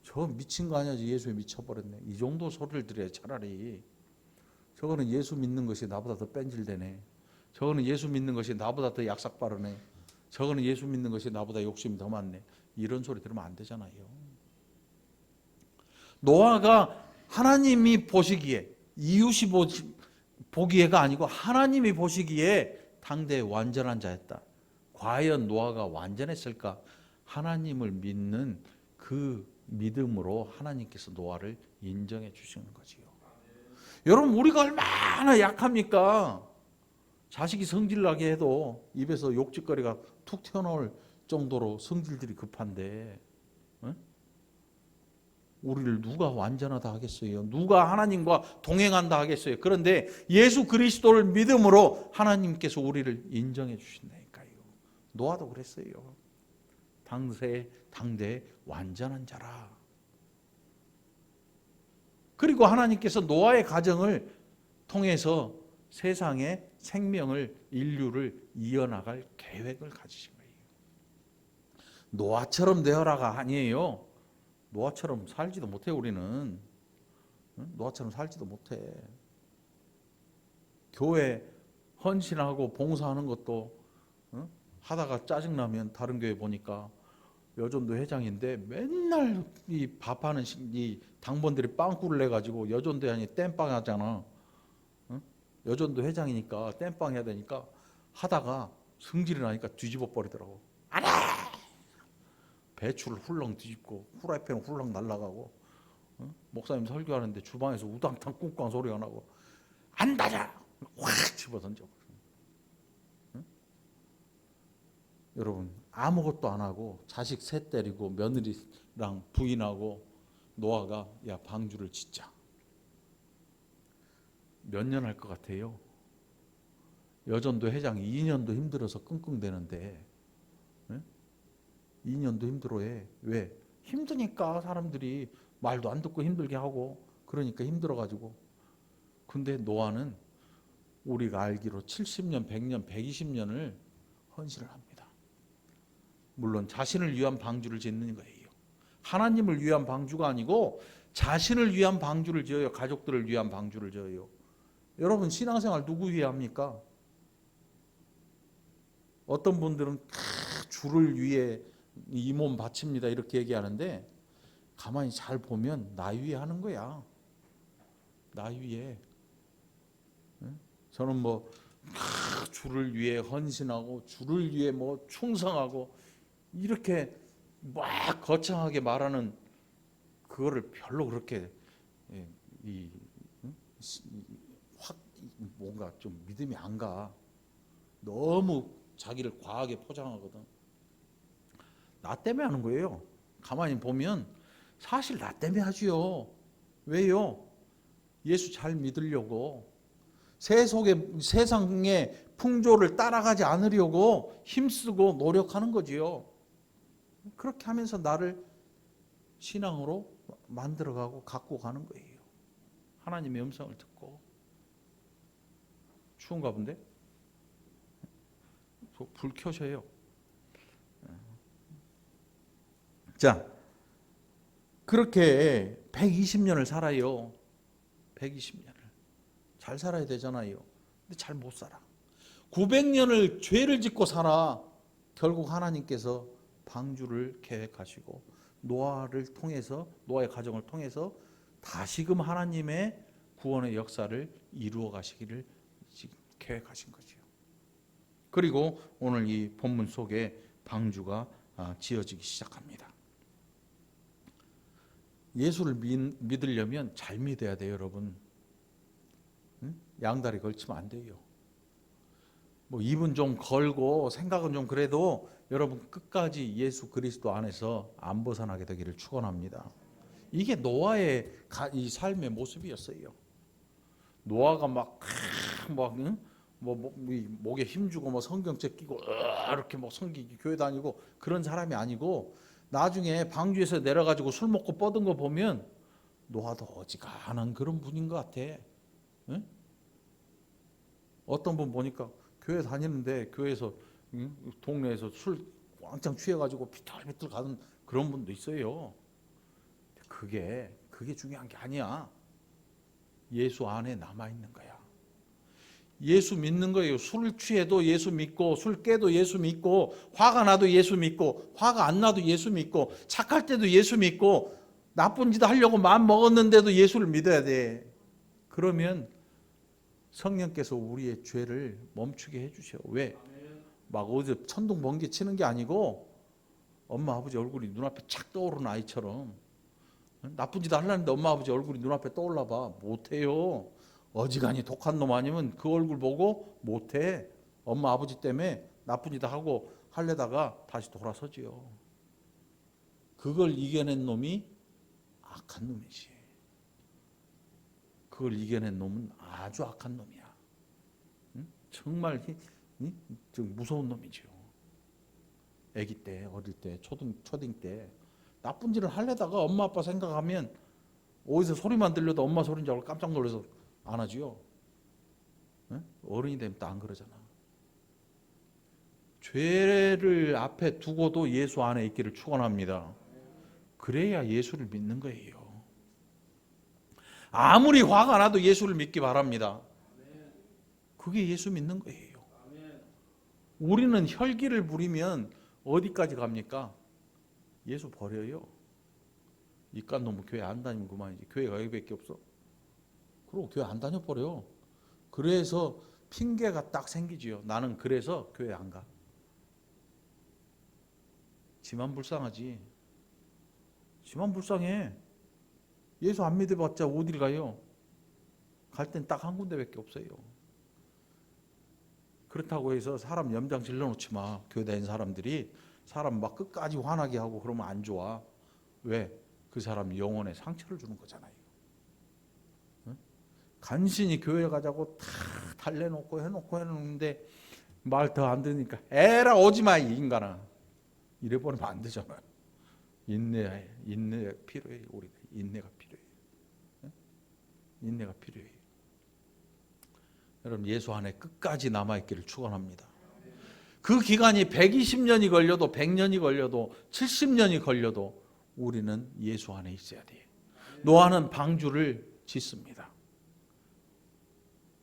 저 미친 거 아니야? 예수에 미쳐버렸네. 이 정도 소리를 들어야 차라리. 저거는 예수 믿는 것이 나보다 더 뺀질되네. 저거는 예수 믿는 것이 나보다 더 약삭 빠르네. 저거는 예수 믿는 것이 나보다 욕심이 더 많네. 이런 소리 들으면 안 되잖아요. 노아가 하나님이 보시기에 이웃이 보기에가 아니고 하나님이 보시기에 당대의 완전한 자였다. 과연 노아가 완전했을까? 하나님을 믿는 그 믿음으로 하나님께서 노아를 인정해 주시는 거지요. 여러분 우리가 얼마나 약합니까? 자식이 성질나게 해도 입에서 욕짓거리가 툭 튀어나올 정도로 성질들이 급한데 우리를 누가 완전하다 하겠어요? 누가 하나님과 동행한다 하겠어요? 그런데 예수 그리스도를 믿음으로 하나님께서 우리를 인정해 주신다니까요. 노아도 그랬어요. 당대 완전한 자라. 그리고 하나님께서 노아의 가정을 통해서 세상에 생명을 인류를 이어나갈 계획을 가지신 거예요. 노아처럼 되어라가 아니에요. 노아처럼 살지도 못해 우리는. 노아처럼 살지도 못해. 교회 헌신하고 봉사하는 것도 하다가 짜증나면 다른 교회 보니까 여전도 회장인데 맨날 이 밥하는 이 당번들이 빵꾸를 내가지고 여전도 아니 땜빵 하잖아. 여전도 회장이니까 땜빵 해야 되니까 하다가 성질이 나니까 뒤집어 버리더라고. 안 해! 배추를 훌렁 뒤집고 후라이팬 훌렁 날아가고 목사님 설교하는데 주방에서 우당탕 꿍꽝 소리가 나고 안 닫아! 확 집어던져. 여러분 아무것도 안 하고 자식 셋 때리고 며느리 부인하고 노아가 야 방주를 짓자. 몇 년 할 것 같아요? 여전도 회장 2년도 힘들어서 끙끙대는데 2년도 힘들어해. 왜? 힘드니까 사람들이 말도 안 듣고 힘들게 하고 그러니까 힘들어가지고. 근데 노아는 우리가 알기로 70년, 100년, 120년을 헌신을 합니다. 물론 자신을 위한 방주를 짓는 거예요. 하나님을 위한 방주가 아니고 자신을 위한 방주를 지어요. 가족들을 위한 방주를 지어요. 여러분 신앙생활 누구 위해 합니까? 어떤 분들은 주를 위해 이 몸 바칩니다 이렇게 얘기하는데 가만히 잘 보면 나 위해 하는 거야. 나 위해. 저는 뭐 주를 위해 헌신하고 주를 위해 뭐 충성하고 이렇게 막 거창하게 말하는 그거를 별로 그렇게 확 뭔가 좀 믿음이 안 가. 너무 자기를 과하게 포장하거든. 나 때문에 하는 거예요. 가만히 보면 사실 나 때문에 하지요. 왜요? 예수 잘 믿으려고. 세상의 풍조를 따라가지 않으려고 힘쓰고 노력하는 거지요. 그렇게 하면서 나를 신앙으로 만들어가고 갖고 가는 거예요. 하나님의 음성을 듣고. 추운가 본데? 불 켜셔요. 자, 그렇게 120년을 살아요. 120년을. 잘 살아야 되잖아요. 근데 잘 못 살아. 900년을 죄를 짓고 살아. 결국 하나님께서 방주를 계획하시고 노아를 통해서 노아의 가정을 통해서 다시금 하나님의 구원의 역사를 이루어 가시기를 지금 계획하신 거죠. 그리고 오늘 이 본문 속에 방주가 지어지기 시작합니다. 예수를 믿으려면 잘 믿어야 돼요, 여러분. 양다리 걸치면 안 돼요. 뭐 입은 좀 걸고 생각은 좀 그래도 여러분 끝까지 예수 그리스도 안에서 안 벗어나게 되기를 축원합니다. 이게 노아의 이 삶의 모습이었어요. 노아가 목에 힘주고 뭐 성경책 끼고 이렇게 뭐 성기기 교회 다니고 그런 사람이 아니고 나중에 방주에서 내려가지고 술 먹고 뻗은 거 보면 노아도 어지간한 그런 분인 것 같아. 응? 어떤 분 보니까 교회 다니는데 교회에서 동네에서 술 왕창 취해가지고 비틀비틀 가는 그런 분도 있어요. 그게 중요한 게 아니야. 예수 안에 남아 있는 거야. 예수 믿는 거예요. 술 취해도 예수 믿고 술 깨도 예수 믿고 화가 나도 예수 믿고 화가 안 나도 예수 믿고 착할 때도 예수 믿고 나쁜 짓 하려고 마음 먹었는데도 예수를 믿어야 돼. 그러면 성령께서 우리의 죄를 멈추게 해주셔. 왜? 막 어디 천둥 번개 치는 게 아니고 엄마 아버지 얼굴이 눈앞에 착 떠오르는 아이처럼 나쁜 짓 하려는데 엄마 아버지 얼굴이 눈앞에 떠올라 봐. 못해요. 어지간히 독한 놈 아니면 그 얼굴 보고 못해. 엄마 아버지 때문에 나쁜 짓 하고 하려다가 다시 돌아서지요. 그걸 이겨낸 놈이 악한 놈이지. 그걸 이겨낸 놈은 아주 악한 놈이야. 정말 좀 무서운 놈이죠. 아기 때, 어릴 때, 초딩 때 나쁜 짓을 하려다가 엄마 아빠 생각하면 어디서 소리만 들려도 엄마 소리인 줄 알고 깜짝 놀라서 안 하지요. 어른이 되면 또 안 그러잖아. 죄를 앞에 두고도 예수 안에 있기를 축원합니다. 그래야 예수를 믿는 거예요. 아무리 화가 나도 예수를 믿기 바랍니다. 그게 예수 믿는 거예요. 우리는 혈기를 부리면 어디까지 갑니까? 예수 버려요. 이깟 놈은 교회 안 다니면 그만이지. 교회가 여기밖에 없어. 그리고 교회 안 다녀버려. 그래서 핑계가 딱 생기지요. 나는 그래서 교회 안 가. 지만 불쌍하지. 지만 불쌍해. 예수 안 믿어봤자 어딜 가요? 갈 땐 딱 한 군데밖에 없어요. 그렇다고 해서 사람 염장 질러놓지 마. 교회 다니는 사람들이 사람 막 끝까지 화나게 하고 그러면 안 좋아. 왜? 그 사람 영혼에 상처를 주는 거잖아요. 응? 간신히 교회 가자고 다 달래놓고 해놓고 해놓는데 말 더 안 듣으니까 에라 오지마 이 인간아, 이래버리면 안 되잖아요. 인내가 필요해요. 우리가 인내가 필요해요. 응? 인내가 필요해요. 여러분, 예수 안에 끝까지 남아있기를 축원합니다. 그 기간이 120년이 걸려도 100년이 걸려도 70년이 걸려도 우리는 예수 안에 있어야 돼요. 노아는 방주를 짓습니다.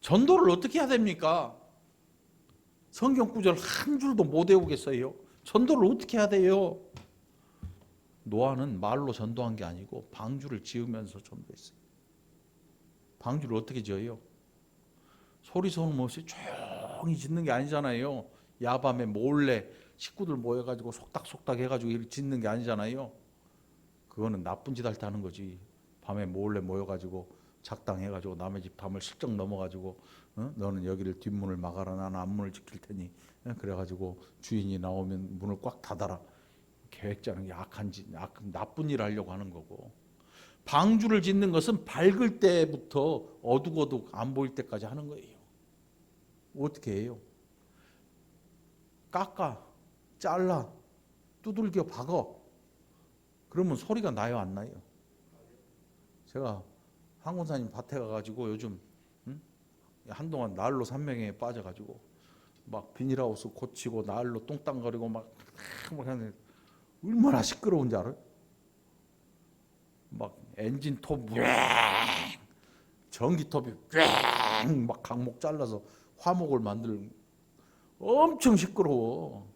전도를 어떻게 해야 됩니까? 성경 구절 한 줄도 못 외우겠어요. 전도를 어떻게 해야 돼요? 노아는 말로 전도한 게 아니고 방주를 지으면서 전도했어요. 방주를 어떻게 지어요? 소리 소문 없이 조용히 짓는 게 아니잖아요. 야밤에 몰래 식구들 모여가지고 속닥속닥 해가지고 이렇게 짓는 게 아니잖아요. 그거는 나쁜 짓 할 때 하는 거지. 밤에 몰래 모여가지고 작당해가지고 남의 집 밤을 슬쩍 넘어가지고 너는 여기를 뒷문을 막아라, 나는 앞문을 지킬 테니, 그래가지고 주인이 나오면 문을 꽉 닫아라. 계획 짜는 게 나쁜 일 하려고 하는 거고, 방주를 짓는 것은 밝을 때부터 어둑어둑 안 보일 때까지 하는 거예요. 어떻게 해요? 깎아, 잘라, 두들겨 박어. 그러면 소리가 나요, 안 나요? 제가 황군사님 밭에 가가지고 요즘 한동안 난로 산명에 빠져가지고 막 비닐하우스 고치고 난로 똥땅거리고 막 하는데 얼마나 시끄러운지 알아요? 막 엔진톱 전기톱이 막 강목 잘라서 화목을 만들고 엄청 시끄러워.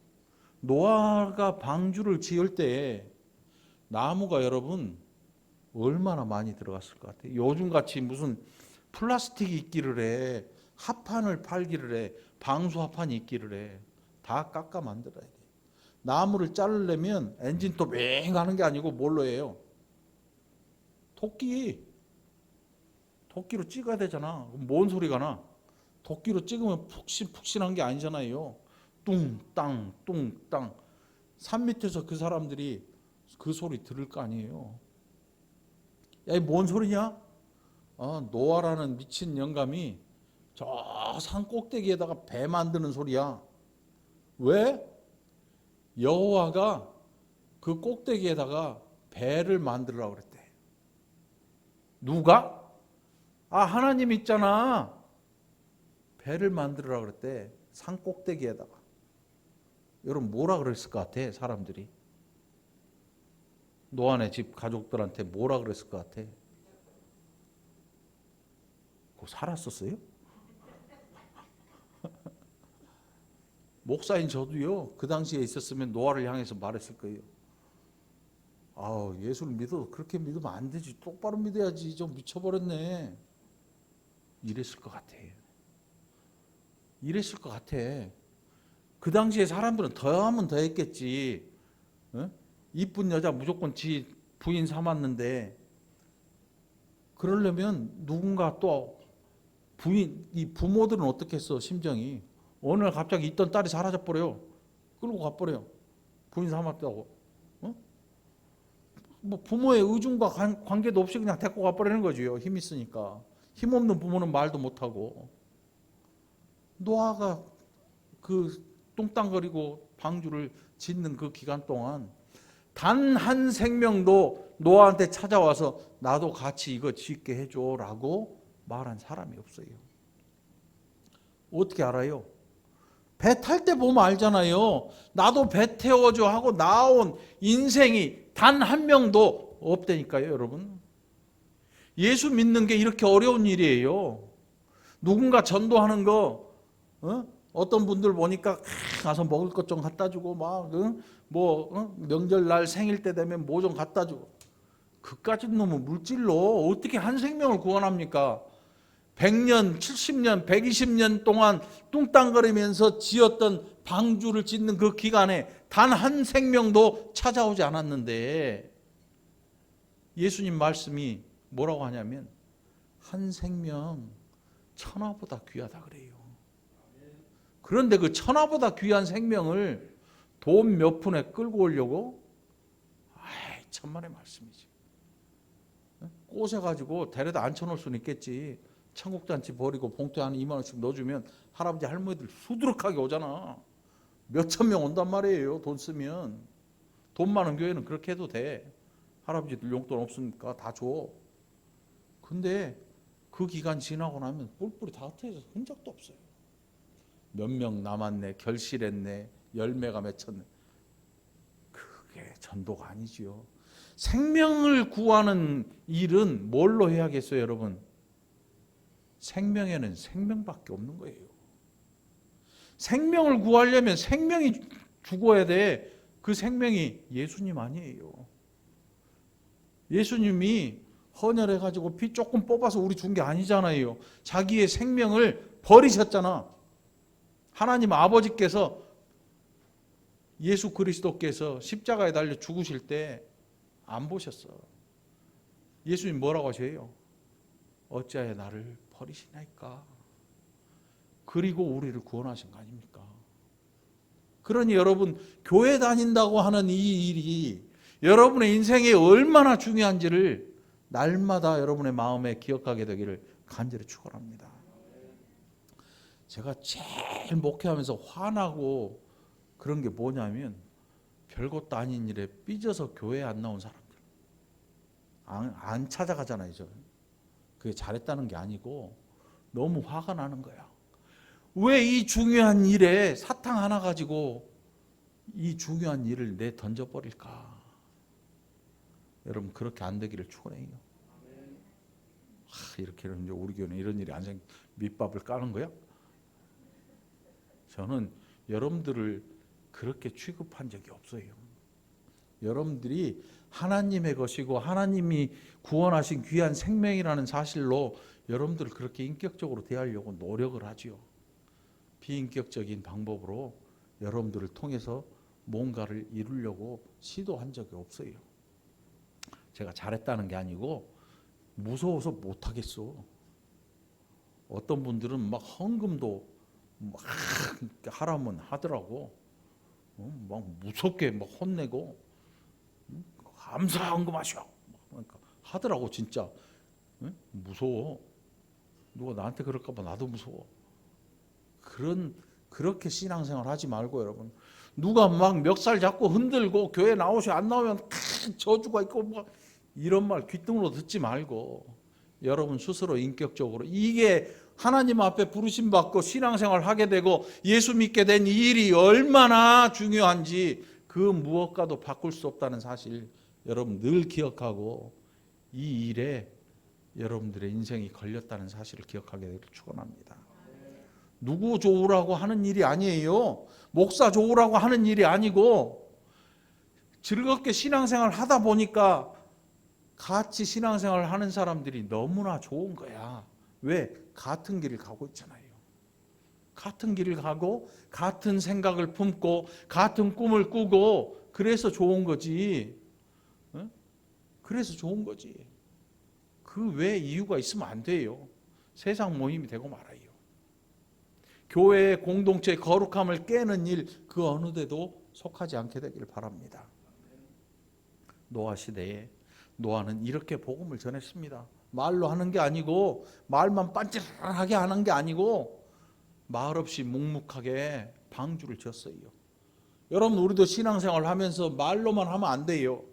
노아가 방주를 지을 때 나무가 여러분 얼마나 많이 들어갔을 것 같아요. 요즘같이 무슨 플라스틱이 있기를 해, 합판을 팔기를 해, 방수합판이 있기를 해. 다 깎아 만들어야 돼. 나무를 자르려면 엔진톱 왱 하는 게 아니고 뭘로 해요? 도끼로 찍어야 되잖아. 뭔 소리가 나? 도끼로 찍으면 푹신푹신한 게 아니잖아요. 뚱땅 뚱땅. 산 밑에서 그 사람들이 그 소리 들을 거 아니에요. 야, 이 뭔 소리냐? 노아라는 미친 영감이 저 산 꼭대기에다가 배 만드는 소리야. 왜? 여호와가 그 꼭대기에다가 배를 만들라고 그랬대. 누가? 하나님 있잖아. 배를 만들으라고 그랬대. 산 꼭대기에다가. 여러분 뭐라 그랬을 것 같아, 사람들이? 노아네 집 가족들한테 뭐라 그랬을 것 같아? 그거 살았었어요? 목사인 저도요, 그 당시에 있었으면 노아를 향해서 말했을 거예요. 예수를 믿어도 그렇게 믿으면 안 되지. 똑바로 믿어야지. 좀 미쳐버렸네. 이랬을 것 같아. 이랬을 것 같아. 그 당시에 사람들은 더하면 더했겠지. 이쁜 여자 무조건 지 부인 삼았는데, 그러려면 누군가 또 이 부모들은 어떻게 했어, 심정이? 어느 날 갑자기 있던 딸이 사라져 버려요. 끌고 가버려요. 부인 삼았다고. 뭐 부모의 의중과 관계도 없이 그냥 데리고 가버리는 거죠. 힘 있으니까. 힘 없는 부모는 말도 못하고. 노아가 그 똥땅거리고 방주를 짓는 그 기간 동안 단 한 생명도 노아한테 찾아와서 나도 같이 이거 짓게 해줘라고 말한 사람이 없어요. 어떻게 알아요? 배 탈 때 보면 알잖아요. 나도 배 태워줘 하고 나온 인생이 단 한 명도 없다니까요, 여러분. 예수 믿는 게 이렇게 어려운 일이에요. 누군가 전도하는 거, 어떤 분들 보니까 가서 먹을 것 좀 갖다 주고 명절날 생일 때 되면 뭐 좀 갖다 주고, 그까짓 놈은 물질로 어떻게 한 생명을 구원합니까? 100년, 70년, 120년 동안 뚱땅거리면서 지었던 방주를 짓는 그 기간에 단 한 생명도 찾아오지 않았는데, 예수님 말씀이 뭐라고 하냐면 한 생명 천하보다 귀하다 그래요. 그런데 그 천하보다 귀한 생명을 돈 몇 푼에 끌고 오려고 천만의 말씀이지. 꼬셔가지고 데려다 앉혀놓을 수는 있겠지. 천국잔치 버리고 봉투에 한 2만 원씩 넣어주면 할아버지 할머니들 수두룩하게 오잖아. 몇천 명 온단 말이에요. 돈 쓰면. 돈 많은 교회는 그렇게 해도 돼. 할아버지들 용돈 없으니까 다 줘. 근데 그 기간 지나고 나면 뿔뿔이 다 흩어져서 흔적도 없어요. 몇 명 남았네, 결실했네, 열매가 맺혔네. 그게 전도가 아니지요. 생명을 구하는 일은 뭘로 해야겠어요, 여러분? 생명에는 생명밖에 없는 거예요. 생명을 구하려면 생명이 죽어야 돼. 그 생명이 예수님 아니에요. 예수님이 헌혈해가지고 피 조금 뽑아서 우리 준 게 아니잖아요. 자기의 생명을 버리셨잖아. 하나님 아버지께서 예수 그리스도께서 십자가에 달려 죽으실 때 안 보셨어. 예수님 뭐라고 하셔요? 어찌하여 나를 버리시나이까. 그리고 우리를 구원하신 거 아닙니까? 그러니 여러분, 교회 다닌다고 하는 이 일이 여러분의 인생에 얼마나 중요한지를 날마다 여러분의 마음에 기억하게 되기를 간절히 축원합니다. 제가 제일 목회하면서 화나고 그런 게 뭐냐면 별것도 아닌 일에 삐져서 교회에 안 나온 사람들. 안 찾아가잖아요. 저. 그게 잘했다는 게 아니고 너무 화가 나는 거야. 왜 이 중요한 일에 사탕 하나 가지고 이 중요한 일을 내 던져버릴까? 여러분 그렇게 안 되기를 축원해요. 이렇게 이제 우리 교회는 이런 일이 안 생. 밑밥을 까는 거야? 저는 여러분들을 그렇게 취급한 적이 없어요. 여러분들이 하나님의 것이고 하나님이 구원하신 귀한 생명이라는 사실로 여러분들을 그렇게 인격적으로 대하려고 노력을 하지요. 비인격적인 방법으로 여러분들을 통해서 뭔가를 이루려고 시도한 적이 없어요. 제가 잘했다는 게 아니고 무서워서 못하겠어. 어떤 분들은 막 헌금도 막 하라면 하더라고. 막 무섭게 막 혼내고 감사 헌금하시오 그러니까 하더라고. 진짜 무서워. 누가 나한테 그럴까 봐 나도 무서워. 그렇게 신앙생활 하지 말고 여러분, 누가 막 멱살 잡고 흔들고 교회 나오시 안 나오면 저주가 있고 뭐 이런 말 귓등으로 듣지 말고 여러분 스스로 인격적으로 이게 하나님 앞에 부르심 받고 신앙생활 하게 되고 예수 믿게 된 이 일이 얼마나 중요한지 그 무엇과도 바꿀 수 없다는 사실 여러분 늘 기억하고 이 일에 여러분들의 인생이 걸렸다는 사실을 기억하게 되기를 축원합니다. 누구 좋으라고 하는 일이 아니에요. 목사 좋으라고 하는 일이 아니고 즐겁게 신앙생활 하다 보니까 같이 신앙생활 하는 사람들이 너무나 좋은 거야. 왜? 같은 길을 가고 있잖아요. 같은 길을 가고 같은 생각을 품고 같은 꿈을 꾸고 그래서 좋은 거지. 그래서 좋은 거지. 그 외에 이유가 있으면 안 돼요. 세상 모임이 되고 말아요. 교회의 공동체의 거룩함을 깨는 일 그 어느 데도 속하지 않게 되기를 바랍니다. 노아 시대에 노아는 이렇게 복음을 전했습니다. 말로 하는 게 아니고 말만 빤질하게 하는 게 아니고 말없이 묵묵하게 방주를 지었어요. 여러분 우리도 신앙생활 하면서 말로만 하면 안 돼요.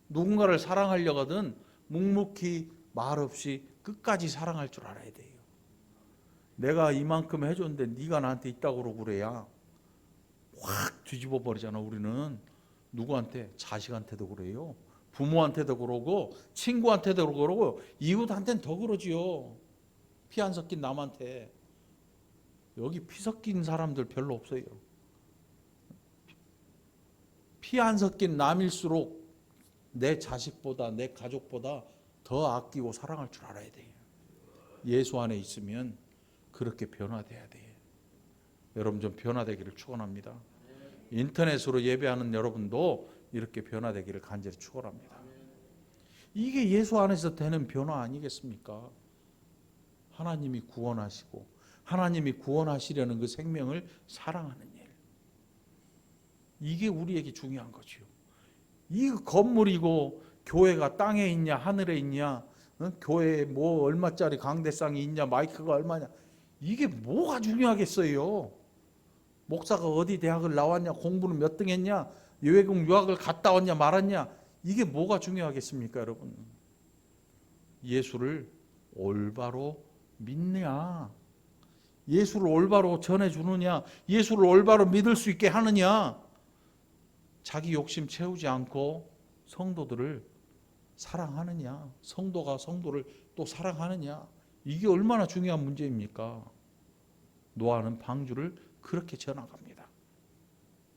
누군가를 사랑하려거든 묵묵히 말없이 끝까지 사랑할 줄 알아야 돼요. 내가 이만큼 해줬는데 네가 나한테 있다고 그러고 그래야 확 뒤집어 버리잖아. 우리는 누구한테? 자식한테도 그래요. 부모한테도 그러고 친구한테도 그러고 이웃한테는 더 그러지요. 피 안 섞인 남한테. 여기 피 섞인 사람들 별로 없어요. 피 안 섞인 남일수록 내 자식보다 내 가족보다 더 아끼고 사랑할 줄 알아야 돼요. 예수 안에 있으면 그렇게 변화돼야 돼. 여러분 좀 변화되기를 축원합니다. 인터넷으로 예배하는 여러분도 이렇게 변화되기를 간절히 축원합니다. 이게 예수 안에서 되는 변화 아니겠습니까? 하나님이 구원하시고 하나님이 구원하시려는 그 생명을 사랑하는 일. 이게 우리에게 중요한 거죠. 이 건물이고 교회가 땅에 있냐 하늘에 있냐, 교회에 뭐 얼마짜리 강대상이 있냐, 마이크가 얼마냐, 이게 뭐가 중요하겠어요. 목사가 어디 대학을 나왔냐, 공부는 몇 등 했냐, 외국 유학을 갔다 왔냐 말았냐, 이게 뭐가 중요하겠습니까, 여러분? 예수를 올바로 믿느냐, 예수를 올바로 전해주느냐, 예수를 올바로 믿을 수 있게 하느냐, 자기 욕심 채우지 않고 성도들을 사랑하느냐, 성도가 성도를 또 사랑하느냐, 이게 얼마나 중요한 문제입니까? 노아는 방주를 그렇게 지어나갑니다.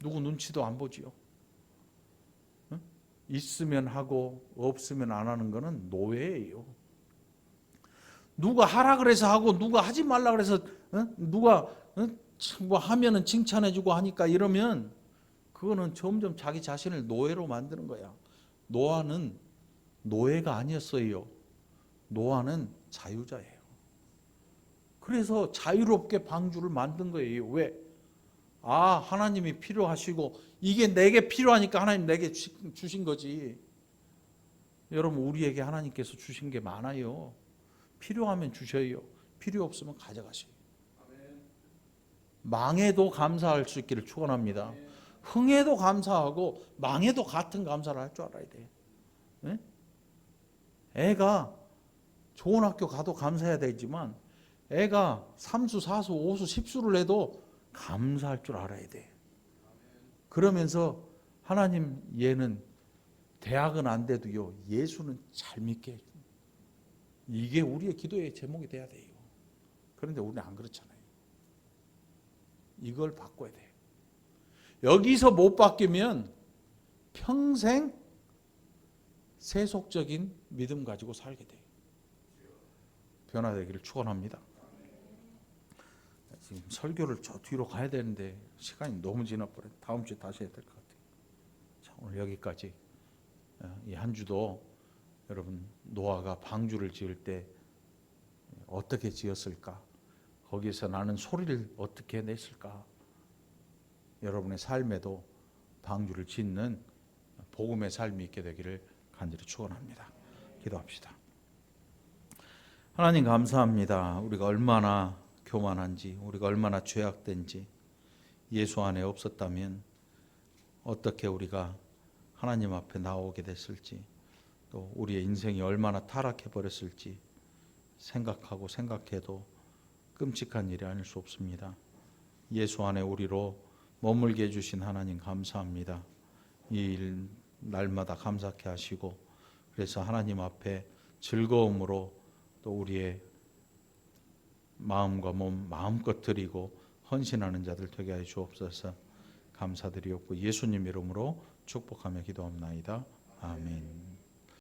누구 눈치도 안 보지요. 있으면 하고 없으면 안 하는 거는 노예예요. 누가 하라 그래서 하고 누가 하지 말라 그래서 누가 뭐 하면은 칭찬해주고 하니까 이러면 그거는 점점 자기 자신을 노예로 만드는 거야. 노아는 노예가 아니었어요. 노아는 자유자예요. 그래서 자유롭게 방주를 만든 거예요. 왜? 하나님이 필요하시고 이게 내게 필요하니까 하나님 내게 주신 거지. 여러분, 우리에게 하나님께서 주신 게 많아요. 필요하면 주셔요. 필요 없으면 가져가세요. 망해도 감사할 수 있기를 축원합니다. 흥해도 감사하고 망해도 같은 감사를 할 줄 알아야 돼. 네? 애가 좋은 학교 가도 감사해야 되지만 애가 3수, 4수, 5수, 10수를 해도 감사할 줄 알아야 돼. 그러면서 하나님, 얘는 대학은 안 돼도요, 예수는 잘 믿게 해줘. 이게 우리의 기도의 제목이 돼야 돼요. 그런데 우리는 안 그렇잖아요. 이걸 바꿔야 돼요. 여기서 못 바뀌면 평생 세속적인 믿음 가지고 살게 돼요. 변화되기를 축원합니다. 지금 설교를 저 뒤로 가야 되는데 시간이 너무 지나버려. 다음 주에 다시 해야 될 것 같아요. 자, 오늘 여기까지. 이 한 주도 여러분, 노아가 방주를 지을 때 어떻게 지었을까? 거기서 나는 소리를 어떻게 냈을까? 여러분의 삶에도 방주를 짓는 복음의 삶이 있게 되기를 간절히 축원합니다. 기도합시다. 하나님, 감사합니다. 우리가 얼마나 교만한지, 우리가 얼마나 죄악된지, 예수 안에 없었다면 어떻게 우리가 하나님 앞에 나오게 됐을지, 또 우리의 인생이 얼마나 타락해 버렸을지 생각하고 생각해도 끔찍한 일이 아닐 수 없습니다. 예수 안에 우리로 머물게 해주신 하나님, 감사합니다. 이 일 날마다 감사케 하시고, 그래서 하나님 앞에 즐거움으로 또 우리의 마음과 몸 마음껏 드리고 헌신하는 자들 되게 하여 주옵소서. 감사드리옵고 예수님 이름으로 축복하며 기도합나이다. 아멘.